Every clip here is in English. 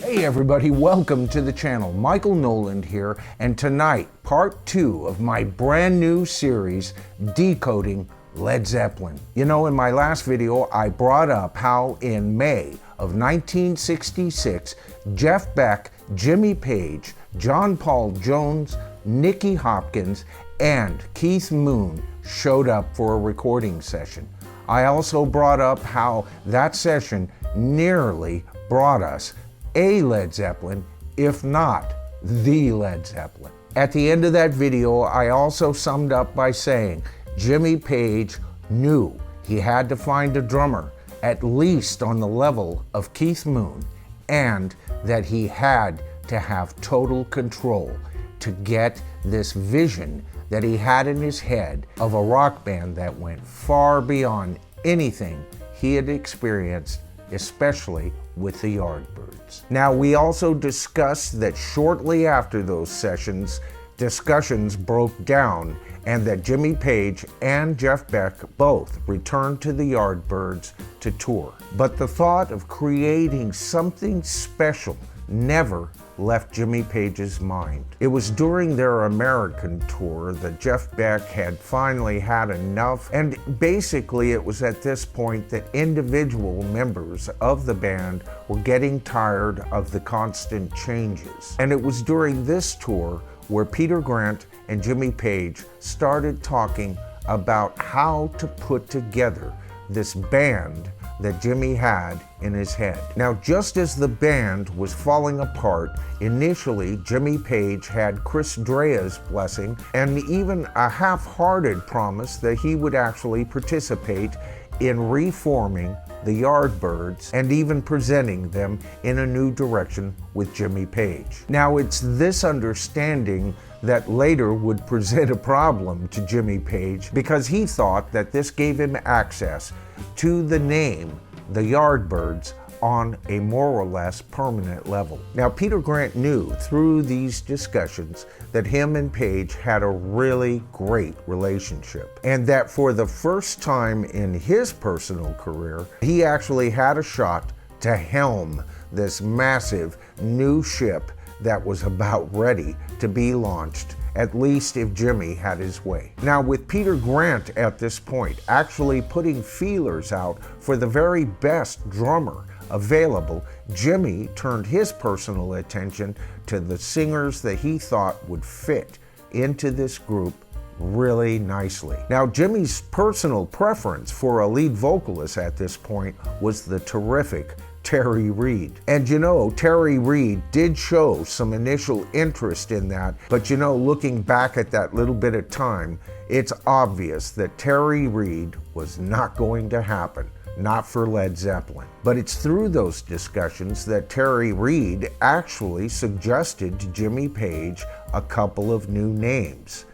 Hey everybody, welcome to the channel. Michael Noland here, and tonight, part 2 of my brand new series, Decoding Led Zeppelin. You know, in my last video, I brought up how in May of 1966, Jeff Beck, Jimmy Page, John Paul Jones, Nicky Hopkins, and Keith Moon showed up for a recording session. I also brought up how that session nearly brought us a Led Zeppelin, if not the Led Zeppelin. At the end of that video, I also summed up by saying Jimmy Page knew he had to find a drummer at least on the level of Keith Moon, and that he had to have total control to get this vision that he had in his head of a rock band that went far beyond anything he had experienced, especially with the Yardbirds. Now, we also discussed that shortly after those sessions, discussions broke down and that Jimmy Page and Jeff Beck both returned to the Yardbirds to tour. But the thought of creating something special never left Jimmy Page's mind. It was during their American tour that Jeff Beck had finally had enough, and basically it was at this point that individual members of the band were getting tired of the constant changes. And it was during this tour where Peter Grant and Jimmy Page started talking about how to put together this band that Jimmy had in his head. Now, just as the band was falling apart, initially Jimmy Page had Chris Drea's blessing and even a half-hearted promise that he would actually participate in reforming the Yardbirds and even presenting them in a new direction with Jimmy Page. Now, it's this understanding that later would present a problem to Jimmy Page, because he thought that this gave him access to the name the Yardbirds on a more or less permanent level. Now, Peter Grant knew through these discussions that him and Page had a really great relationship, and that for the first time in his personal career, he actually had a shot to helm this massive new ship that was about ready to be launched, at least if Jimmy had his way. Now, with Peter Grant at this point actually putting feelers out for the very best drummer available, Jimmy turned his personal attention to the singers that he thought would fit into this group really nicely. Now, Jimmy's personal preference for a lead vocalist at this point was the terrific Terry Reid. And you know, Terry Reid did show some initial interest in that, but you know, looking back at that little bit of time, it's obvious that Terry Reid was not going to happen. Not for Led Zeppelin. But it's through those discussions that Terry Reid actually suggested to Jimmy Page a couple of new names: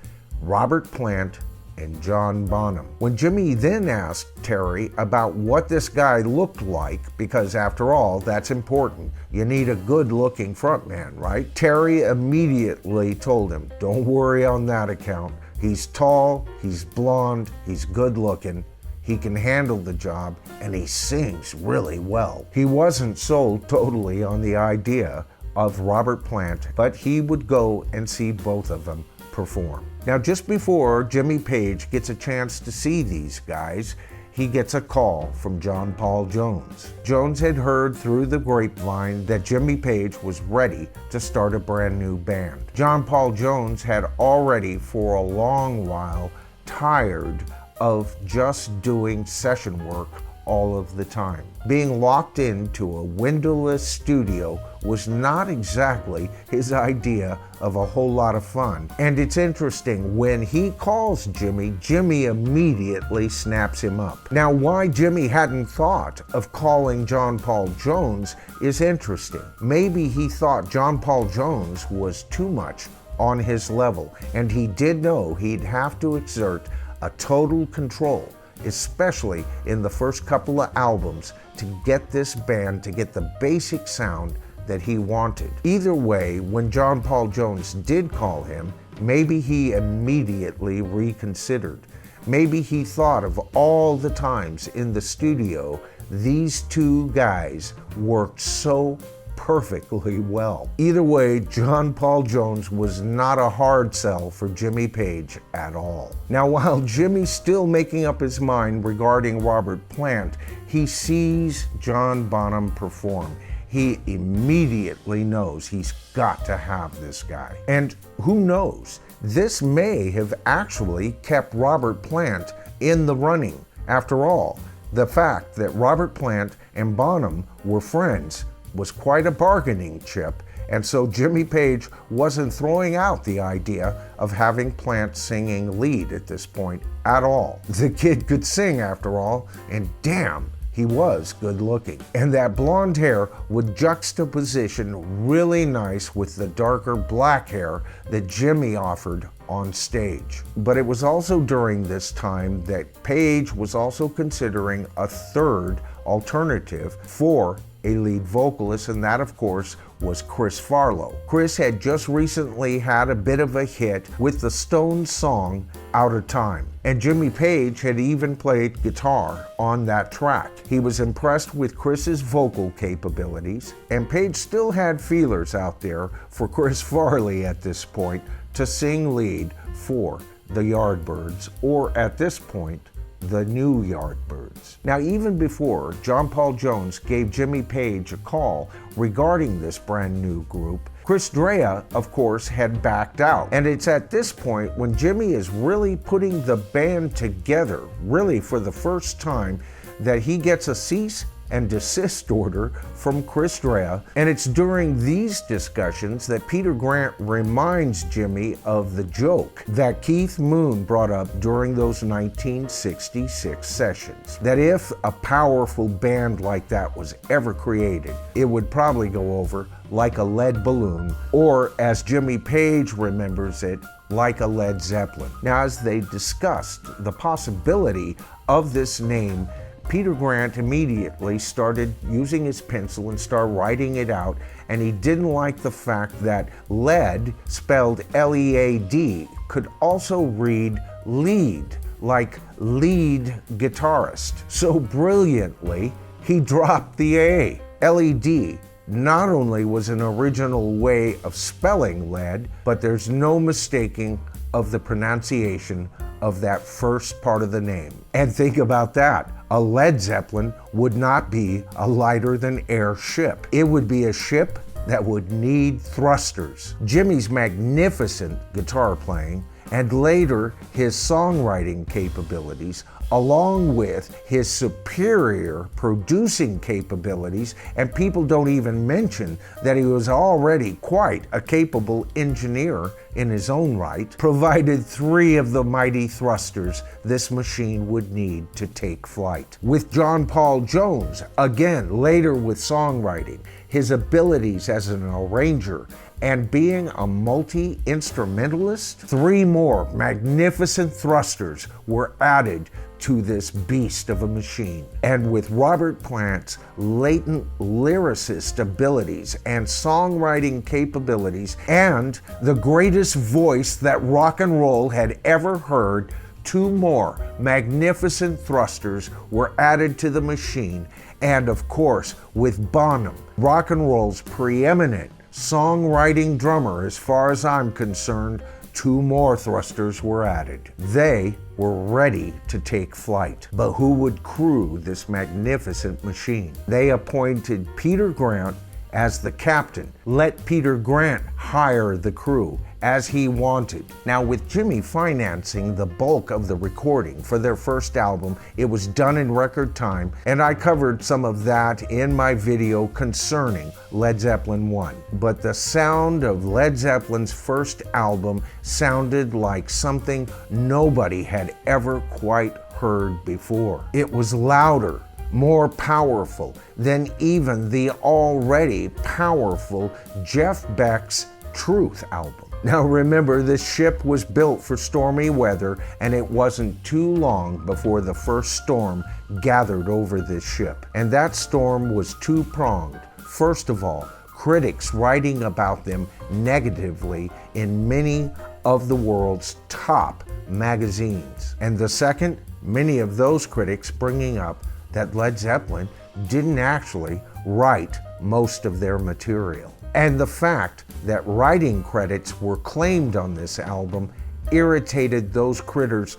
Robert Plant and John Bonham. When Jimmy then asked Terry about what this guy looked like, because after all, that's important, you need a good-looking frontman, right? Terry immediately told him, don't worry on that account. He's tall, he's blonde, he's good-looking, he can handle the job, and he sings really well. He wasn't sold totally on the idea of Robert Plant, but he would go and see both of them perform. Now, just before Jimmy Page gets a chance to see these guys, he gets a call from John Paul Jones. Jones had heard through the grapevine that Jimmy Page was ready to start a brand new band. John Paul Jones had already for a long while tired of just doing session work all of the time. Being locked into a windowless studio was not exactly his idea of a whole lot of fun. And it's interesting, when he calls Jimmy, Jimmy immediately snaps him up. Now, why Jimmy hadn't thought of calling John Paul Jones is interesting. Maybe he thought John Paul Jones was too much on his level, and he did know he'd have to exert a total control, especially in the first couple of albums, to get this band to get the basic sound that he wanted. Either way, when John Paul Jones did call him, maybe he immediately reconsidered. Maybe he thought of all the times in the studio these two guys worked so perfectly well. Either way, John Paul Jones was not a hard sell for Jimmy Page at all. Now, while Jimmy's still making up his mind regarding Robert Plant, he sees John Bonham perform. He immediately knows he's got to have this guy. And who knows, this may have actually kept Robert Plant in the running. After all, the fact that Robert Plant and Bonham were friends was quite a bargaining chip, and so Jimmy Page wasn't throwing out the idea of having Plant singing lead at this point at all. The kid could sing after all, and damn, he was good looking. And that blonde hair would juxtaposition really nice with the darker black hair that Jimmy offered on stage. But it was also during this time that Page was also considering a third alternative for a lead vocalist, and that of course was Chris Farlowe. Chris had just recently had a bit of a hit with the Stones song Out of Time, and Jimmy Page had even played guitar on that track. He was impressed with Chris's vocal capabilities, and Page still had feelers out there for Chris Farley at this point to sing lead for the Yardbirds, or at this point, the new Yardbirds. Now, even before John Paul Jones gave Jimmy Page a call regarding this brand new group, Chris Dreja, of course, had backed out. And it's at this point when Jimmy is really putting the band together, really for the first time, that he gets a cease and desist order from Chris Dreja, and it's during these discussions that Peter Grant reminds Jimmy of the joke that Keith Moon brought up during those 1966 sessions, that if a powerful band like that was ever created, it would probably go over like a lead balloon, or as Jimmy Page remembers it, like a Led Zeppelin. Now, as they discussed the possibility of this name, Peter Grant immediately started using his pencil and started writing it out, and he didn't like the fact that lead, spelled L-E-A-D, could also read lead, like lead guitarist. So brilliantly, he dropped the A. L-E-D not only was an original way of spelling lead, but there's no mistaking of the pronunciation of that first part of the name. And think about that. A Led Zeppelin would not be a lighter than air ship. It would be a ship that would need thrusters. Jimmy's magnificent guitar playing and later his songwriting capabilities, along with his superior producing capabilities, and people don't even mention that he was already quite a capable engineer in his own right, provided three of the mighty thrusters this machine would need to take flight. With John Paul Jones, again later with songwriting, his abilities as an arranger, and being a multi-instrumentalist, three more magnificent thrusters were added to this beast of a machine. And with Robert Plant's latent lyricist abilities and songwriting capabilities and the greatest voice that rock and roll had ever heard, two more magnificent thrusters were added to the machine. And of course, with Bonham, rock and roll's preeminent songwriting drummer, as far as I'm concerned, two more thrusters were added. They were ready to take flight. But who would crew this magnificent machine? They appointed Peter Grant as the captain. Let Peter Grant hire the crew as he wanted. Now, with Jimmy financing the bulk of the recording for their first album, it was done in record time, and I covered some of that in my video concerning Led Zeppelin 1. But the sound of Led Zeppelin's first album sounded like something nobody had ever quite heard before. It was louder, more powerful than even the already powerful Jeff Beck's Truth album. Now remember, this ship was built for stormy weather, and it wasn't too long before the first storm gathered over this ship. And that storm was two-pronged. First of all, critics writing about them negatively in many of the world's top magazines. And the second, many of those critics bringing up that Led Zeppelin didn't actually write most of their material. And the fact that writing credits were claimed on this album irritated those critics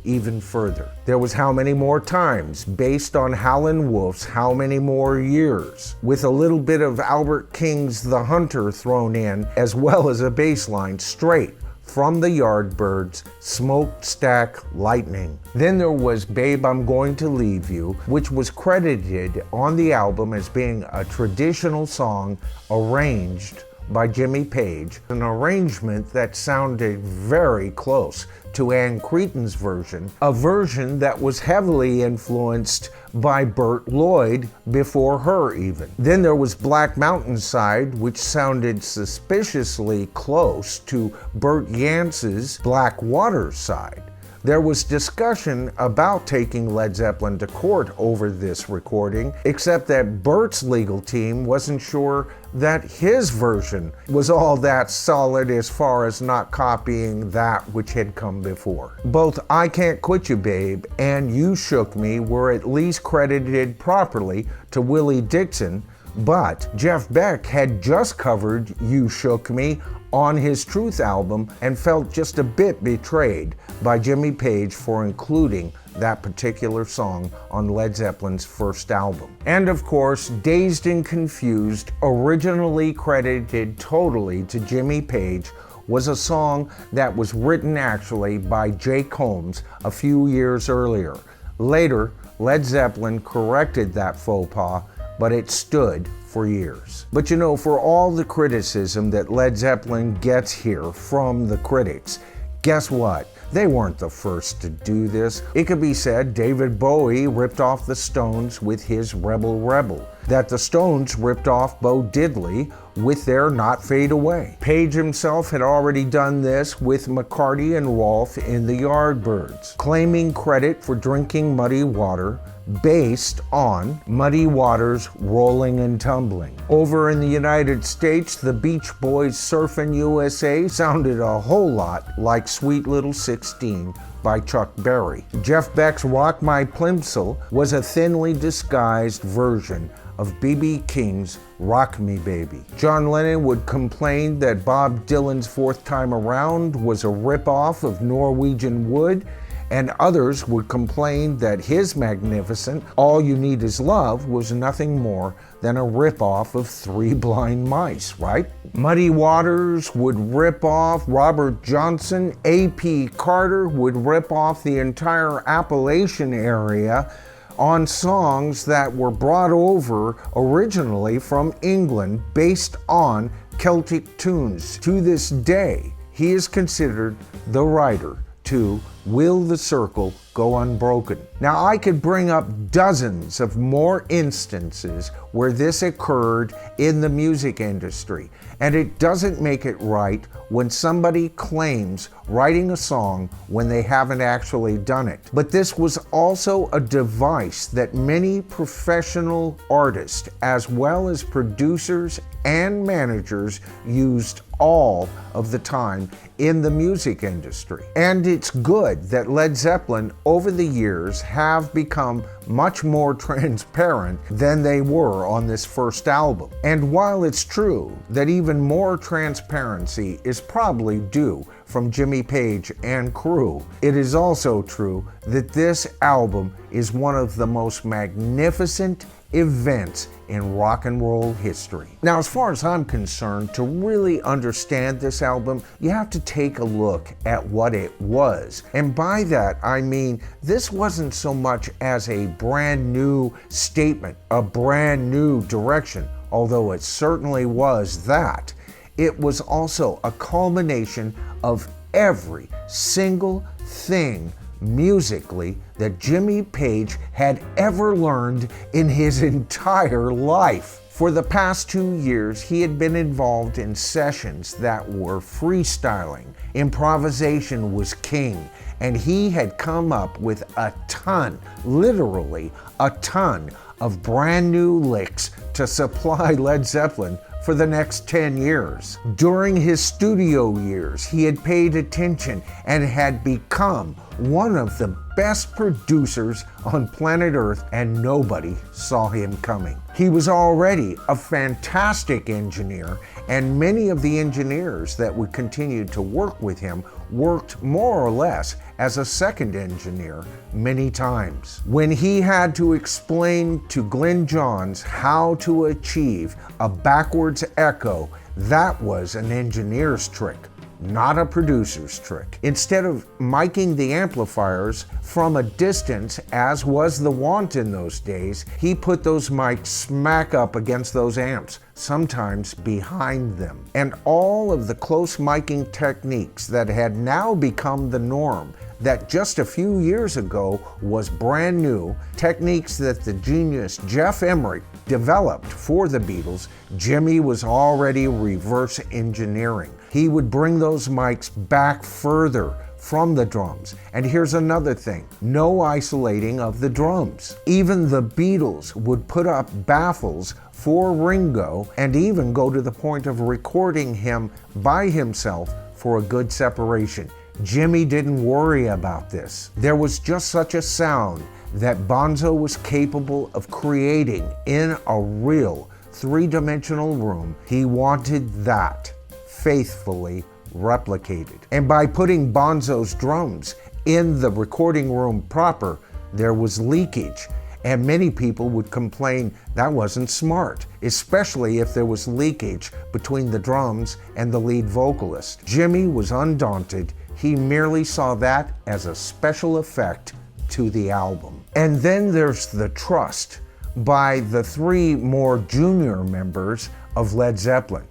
even further. There was How Many More Times, based on Howlin' Wolf's How Many More Years, with a little bit of Albert King's The Hunter thrown in, as well as a bass line straight from the Yardbirds' Smokestack Lightning. Then there was Babe, I'm Going to Leave You, which was credited on the album as being a traditional song arranged by Jimmy Page, an arrangement that sounded very close to Ann Cretin's version, a version that was heavily influenced by Burt Lloyd before her even. Then there was Black Mountainside, which sounded suspiciously close to Burt Jantz's Black Waterside. There was discussion about taking Led Zeppelin to court over this recording, except that Burt's legal team wasn't sure that his version was all that solid as far as not copying that which had come before. Both I Can't Quit You Babe and You Shook Me were at least credited properly to Willie Dixon, but Jeff Beck had just covered You Shook Me on his Truth album and felt just a bit betrayed by Jimmy Page for including that particular song on Led Zeppelin's first album. And of course, Dazed and Confused, originally credited totally to Jimmy Page, was a song that was written actually by Jake Holmes a few years earlier. Later, Led Zeppelin corrected that faux pas, but it stood for years. But you know, for all the criticism that Led Zeppelin gets here from the critics, guess what? They weren't the first to do this. It could be said David Bowie ripped off the Stones with his Rebel Rebel, that the Stones ripped off Bo Diddley with their Not Fade Away. Page himself had already done this with McCartney and Rolfe in the Yardbirds, claiming credit for Drinking Muddy Water based on Muddy Waters' Rolling and Tumbling. Over in the United States, the Beach Boys' Surfin' USA sounded a whole lot like Sweet Little 16 by Chuck Berry. Jeff Beck's Rock My Plimsoll was a thinly disguised version of B.B. King's Rock Me Baby. John Lennon would complain that Bob Dylan's Fourth Time Around was a rip-off of Norwegian Wood, and others would complain that his magnificent All You Need Is Love was nothing more than a rip-off of Three Blind Mice, right? Muddy Waters would rip off Robert Johnson. A.P. Carter would rip off the entire Appalachian area on songs that were brought over originally from England based on Celtic tunes. To this day, he is considered the writer to Will the Circle Go Unbroken? Now, I could bring up dozens of more instances where this occurred in the music industry, and it doesn't make it right when somebody claims writing a song when they haven't actually done it. But this was also a device that many professional artists, as well as producers and managers, used all of the time in the music industry. And it's good that Led Zeppelin over the years have become much more transparent than they were on this first album. And while it's true that even more transparency is probably due from Jimmy Page and crew, it is also true that this album is one of the most magnificent events in rock and roll history. Now, as far as I'm concerned, to really understand this album, you have to take a look at what it was. And by that, I mean, this wasn't so much as a brand new statement, a brand new direction, although it certainly was that. It was also a culmination of every single thing musically that Jimmy Page had ever learned in his entire life. For the past 2 years, he had been involved in sessions that were freestyling. Improvisation was king, and he had come up with a ton, literally a ton, of brand new licks to supply Led Zeppelin for the next 10 years. During his studio years, he had paid attention and had become one of the best producers on planet Earth, and nobody saw him coming. He was already a fantastic engineer, and many of the engineers that would continue to work with him worked more or less as a second engineer many times. When he had to explain to Glenn Johns how to achieve a backwards echo, that was an engineer's trick, not a producer's trick. Instead of miking the amplifiers from a distance, as was the wont in those days, he put those mics smack up against those amps, sometimes behind them. And all of the close miking techniques that had now become the norm, that just a few years ago was brand new, techniques that the genius Jeff Emmerich developed for the Beatles, Jimmy was already reverse engineering. He would bring those mics back further from the drums. And here's another thing, no isolating of the drums. Even the Beatles would put up baffles for Ringo and even go to the point of recording him by himself for a good separation. Jimmy didn't worry about this. There was just such a sound that Bonzo was capable of creating in a real three-dimensional room. He wanted that faithfully replicated. And by putting Bonzo's drums in the recording room proper, there was leakage. And many people would complain that wasn't smart, especially if there was leakage between the drums and the lead vocalist. Jimmy was undaunted. He merely saw that as a special effect to the album. And then there's the trust by the three more junior members of Led Zeppelin.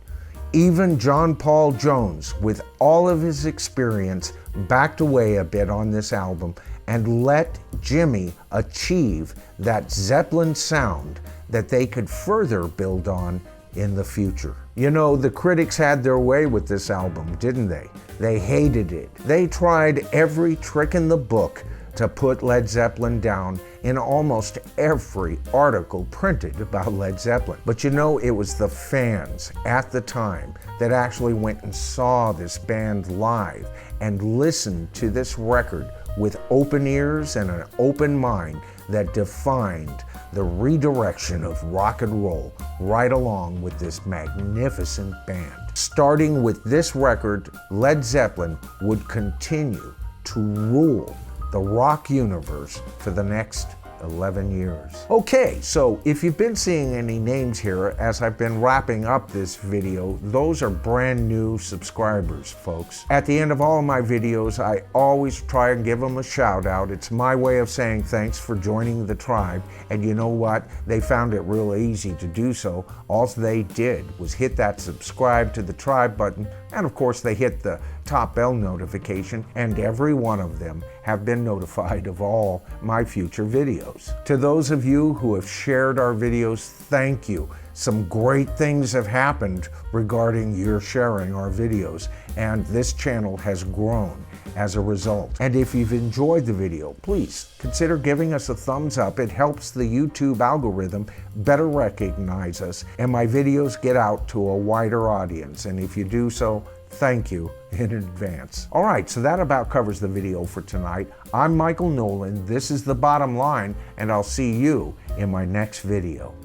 Even John Paul Jones, with all of his experience, backed away a bit on this album and let Jimmy achieve that Zeppelin sound that they could further build on in the future. You know, the critics had their way with this album, didn't they? They hated it. They tried every trick in the book to put Led Zeppelin down in almost every article printed about Led Zeppelin. But you know, it was the fans at the time that actually went and saw this band live and listened to this record with open ears and an open mind that defined the redirection of rock and roll right along with this magnificent band. Starting with this record, Led Zeppelin would continue to rule the rock universe for the next 11 years. Okay, so if you've been seeing any names here as I've been wrapping up this video, those are brand new subscribers, folks. At the end of all my videos, I always try and give them a shout out. It's my way of saying thanks for joining the tribe. And you know what? They found it real easy to do so. All they did was hit that subscribe to the tribe button, and of course they hit the top bell notification, and every one of them have been notified of all my future videos. To those of you who have shared our videos, thank you. Some great things have happened regarding your sharing our videos, and this channel has grown as a result. And if you've enjoyed the video, please consider giving us a thumbs up. It helps the YouTube algorithm better recognize us, and my videos get out to a wider audience. And if you do so, thank you in advance. All right, so that about covers the video for tonight. I'm Michael Nolan. This is The Bottom Line, and I'll see you in my next video.